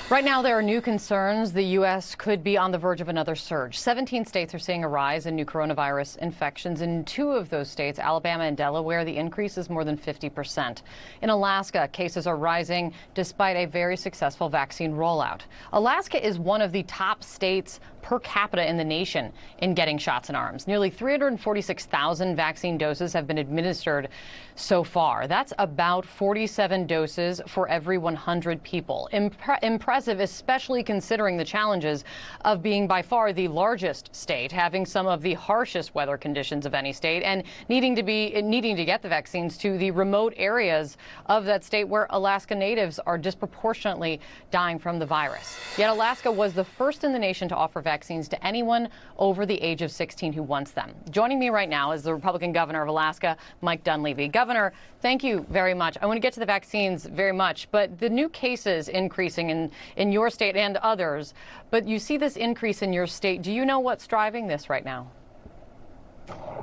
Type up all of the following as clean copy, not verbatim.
Right now, there are new concerns the U.S. could be on the verge of another surge. 17 states are seeing a rise in new coronavirus infections. In 2 of those states, Alabama and Delaware, the increase is more than 50%. In Alaska, cases are rising despite a very successful vaccine rollout. Alaska is one of the top states per capita in the nation in getting shots in arms. Nearly 346,000 vaccine doses have been administered so far. That's about 47 doses for every 100 people. Impressive, especially considering the challenges of being by far the largest state, having some of the harshest weather conditions of any state, and needing to get the vaccines to the remote areas of that state where Alaska natives are disproportionately dying from the virus. Yet Alaska was the first in the nation to offer vaccines to anyone over the age of 16 who wants them. Joining me right now is the Republican governor of Alaska, Mike Dunleavy. Governor, thank you very much. I want to get to the vaccines very much, but the new cases increasing in your state and others, but you see this increase in your state. Do you know what's driving this right now?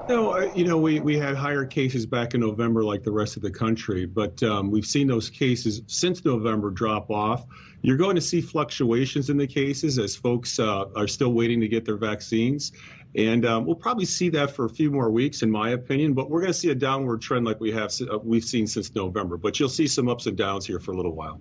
No, we had higher cases back in November like the rest of the country, but we've seen those cases since November drop off. You're going to see fluctuations in the cases as folks are still waiting to get their vaccines. And we'll probably see that for a few more weeks, in my opinion, but we're going to see a downward trend like we've seen since November. But you'll see some ups and downs here for a little while.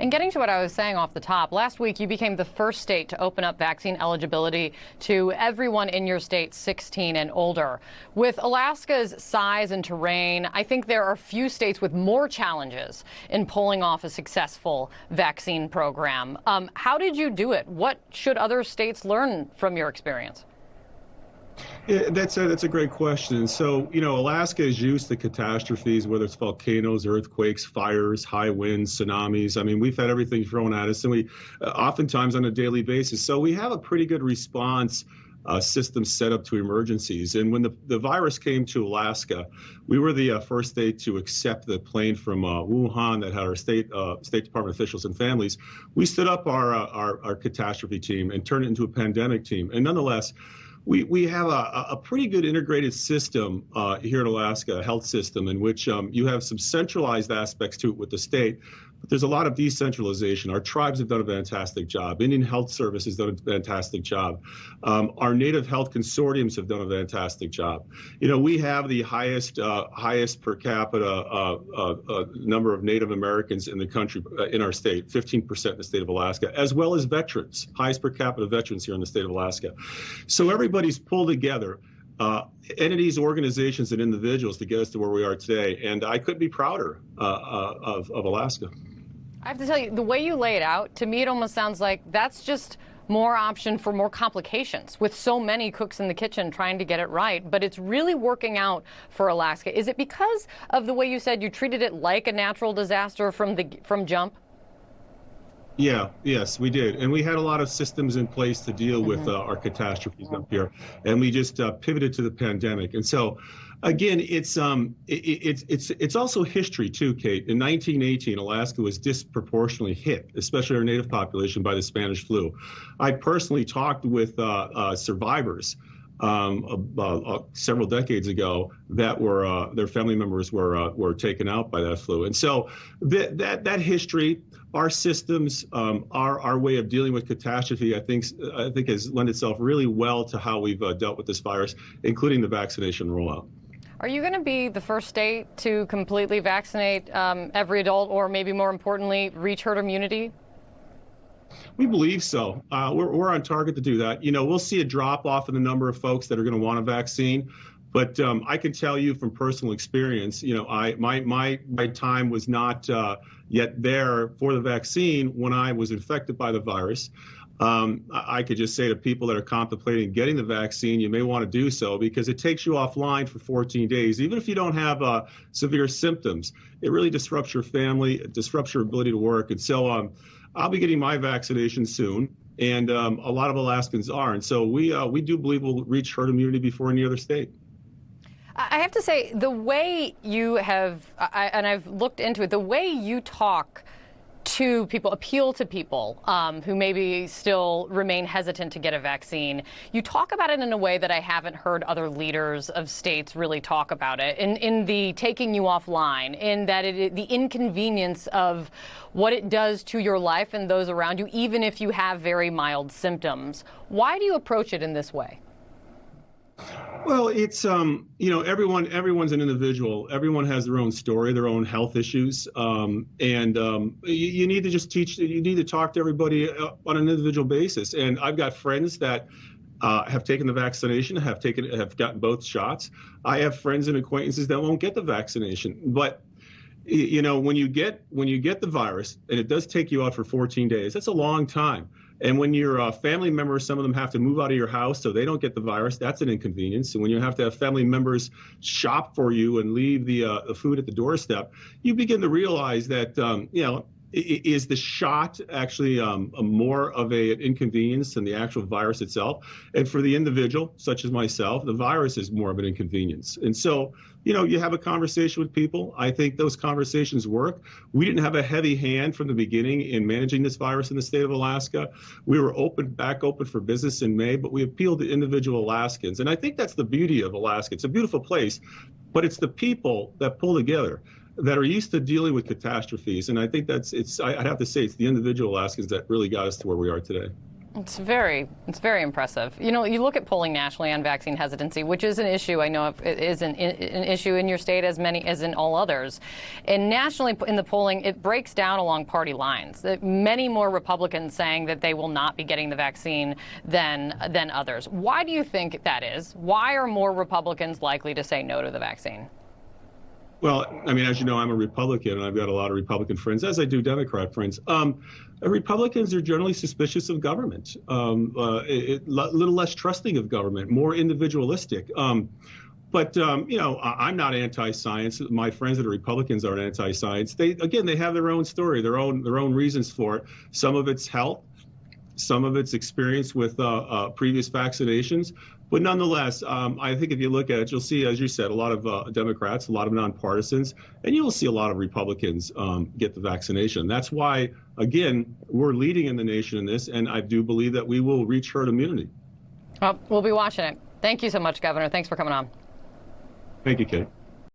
And getting to what I was saying off the top, last week you became the first state to open up vaccine eligibility to everyone in your state 16 and older. With Alaska's size and terrain, I think there are few states with more challenges in pulling off a successful vaccine program. How did you do it? What should other states learn from your experience? Yeah, that's a great question. So, Alaska is used to catastrophes, whether it's volcanoes, earthquakes, fires, high winds, tsunamis. I mean, we've had everything thrown at us, and we oftentimes on a daily basis. So we have a pretty good response system set up to emergencies. And when the virus came to Alaska, we were the first state to accept the plane from Wuhan that had our State Department officials and families. We stood up our catastrophe team and turned it into a pandemic team. And nonetheless, we have a pretty good integrated system here in Alaska, a health system in which you have some centralized aspects to it with the state, but there's a lot of decentralization. Our tribes have done a fantastic job. Indian Health Service has done a fantastic job. Our native health consortiums have done a fantastic job. We have the highest per capita number of Native Americans in the country, in our state, 15% in the state of Alaska, as well as veterans, highest per capita veterans here in the state of Alaska. So everybody's pulled together, entities, organizations, and individuals to get us to where we are today. And I couldn't be prouder of Alaska. I have to tell you, the way you lay it out, to me, it almost sounds like that's just more option for more complications with so many cooks in the kitchen trying to get it right. But it's really working out for Alaska. Is it because of the way you said you treated it like a natural disaster from jump? Yeah, yes, we did. And we had a lot of systems in place to deal with our catastrophes up here. And we just pivoted to the pandemic. And so, again, it's also history, too, Kate. In 1918, Alaska was disproportionately hit, especially our native population, by the Spanish flu. I personally talked with survivors several decades ago that were their family members were taken out by that flu. And so that history, our systems, our way of dealing with catastrophe, I think has lent itself really well to how we've dealt with this virus, including the vaccination rollout. Are you going to be the first state to completely vaccinate every adult, or maybe more importantly, reach herd immunity? We believe so. We're on target to do that. We'll see a drop off in the number of folks that are going to want a vaccine. But I can tell you from personal experience, my time was not yet there for the vaccine when I was infected by the virus. I could just say to people that are contemplating getting the vaccine, you may want to do so because it takes you offline for 14 days. Even if you don't have severe symptoms, it really disrupts your family, it disrupts your ability to work. And so I'll be getting my vaccination soon, and a lot of Alaskans are. And so we do believe we'll reach herd immunity before any other state. I have to say, the way you have, and I've looked into it, the way you talk to people, appeal to people who maybe still remain hesitant to get a vaccine. You talk about it in a way that I haven't heard other leaders of states really talk about it, in the taking you offline, in that the inconvenience of what it does to your life and those around you, even if you have very mild symptoms. Why do you approach it in this way? Well, it's everyone's an individual. Everyone has their own story, their own health issues, you need to just teach. You need to talk to everybody on an individual basis. And I've got friends that have taken the vaccination, have gotten both shots. I have friends and acquaintances that won't get the vaccination. But when you get the virus, and it does take you out for 14 days, that's a long time. And when your family members, some of them have to move out of your house so they don't get the virus, that's an inconvenience. And when you have to have family members shop for you and leave the food at the doorstep, you begin to realize that, is the shot actually more of an inconvenience than the actual virus itself? And for the individual, such as myself, the virus is more of an inconvenience. And so, you have a conversation with people. I think those conversations work. We didn't have a heavy hand from the beginning in managing this virus in the state of Alaska. We were back open for business in May, but we appealed to individual Alaskans. And I think that's the beauty of Alaska. It's a beautiful place, but it's the people that pull together, that are used to dealing with catastrophes. And I think I'd have to say it's the individual Alaskans that really got us to where we are today. It's very impressive. You look at polling nationally on vaccine hesitancy, which is an issue. I know it is an issue in your state as in all others. And nationally in the polling, it breaks down along party lines. Many more Republicans saying that they will not be getting the vaccine than others. Why do you think that is? Why are more Republicans likely to say no to the vaccine? Well, I mean, as you know, I'm a Republican, and I've got a lot of Republican friends, as I do Democrat friends. Republicans are generally suspicious of government, a little less trusting of government, more individualistic. But I'm not anti-science. My friends that are Republicans aren't anti-science. They have their own story, their own reasons for it. Some of it's health, some of it's experience with previous vaccinations. But nonetheless, I think if you look at it, you'll see, as you said, a lot of Democrats, a lot of nonpartisans, and you'll see a lot of Republicans get the vaccination. That's why, again, we're leading in the nation in this, and I do believe that we will reach herd immunity. Well, we'll be watching it. Thank you so much, Governor. Thanks for coming on. Thank you, Kate.